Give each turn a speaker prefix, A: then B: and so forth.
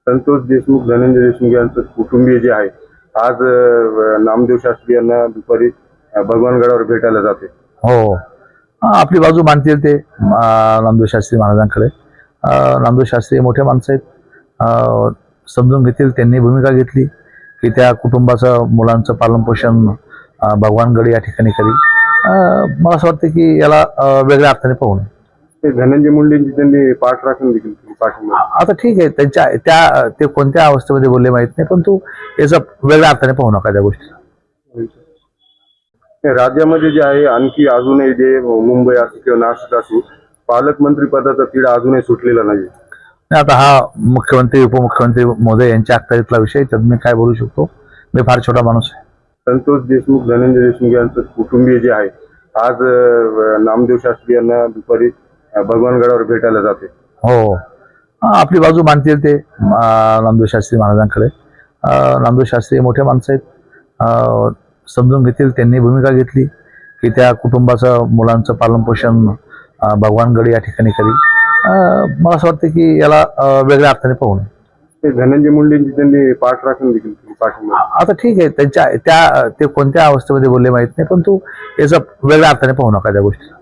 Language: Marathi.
A: संतोष देशमुख, धनंजय देशमुख यांचं कुटुंबीय जे आहे आज नामदेव शास्त्री यांना दुपारी भगवानगडावर भेटायला जाते.
B: हो, आपली बाजू मानतील ते नामदेव शास्त्री महाराजांकडे. नामदेव शास्त्री मोठे माणसं आहेत, समजून घेतील. त्यांनी भूमिका घेतली की त्या कुटुंबाचं मुलांचं पालनपोषण भगवानगड या ठिकाणी करी. मला असं वाटतं की याला वेगळ्या अर्थाने पाहू नये.
A: ते धनंजय मुंडेंची त्यांनी पाठ राखून देखील पाठिंबा.
B: आता ठीक आहे, ते कोणत्या अवस्थेमध्ये बोलले माहित नाही, पण तू याचा वेगळ्या अर्थाने पाहू नका त्या गोष्टी.
A: राज्यामध्ये जे आहे आणखी अजूनही जे मुंबई असो किंवा नाशिक असो पालकमंत्री पदाचा तिढा अजूनही सुटलेला नाही.
B: आता हा मुख्यमंत्री उपमुख्यमंत्री महोदय यांच्या अखत्यारीतला विषय, त्यात मी काय बोलू शकतो? मी फार छोटा माणूस आहे.
A: संतोष देशमुख, धनंजय देशमुख यांचं कुटुंबीय जे आहे आज नामदेव शास्त्री यांना दुपारी भगवानगडावर भेटायला जाते.
B: हो, आपली बाजू मानतील ते नामदेव शास्त्री महाराजांकडे. नामदेव शास्त्री मोठे माणसं आहेत, समजून घेतील. त्यांनी भूमिका घेतली की त्या कुटुंबाचं मुलांचं पालनपोषण भगवानगड या ठिकाणी करी. मला असं वाटतं की याला वेगळ्या अर्थाने पाहू नये.
A: ते धनंजय मुंडेंची त्यांनी पाठ राखून देखील पाठिंबा.
B: आता ठीक आहे, ते कोणत्या अवस्थेमध्ये बोलले माहित नाही, पण तू याचा वेगळ्या अर्थाने पाहू नका त्या गोष्टी.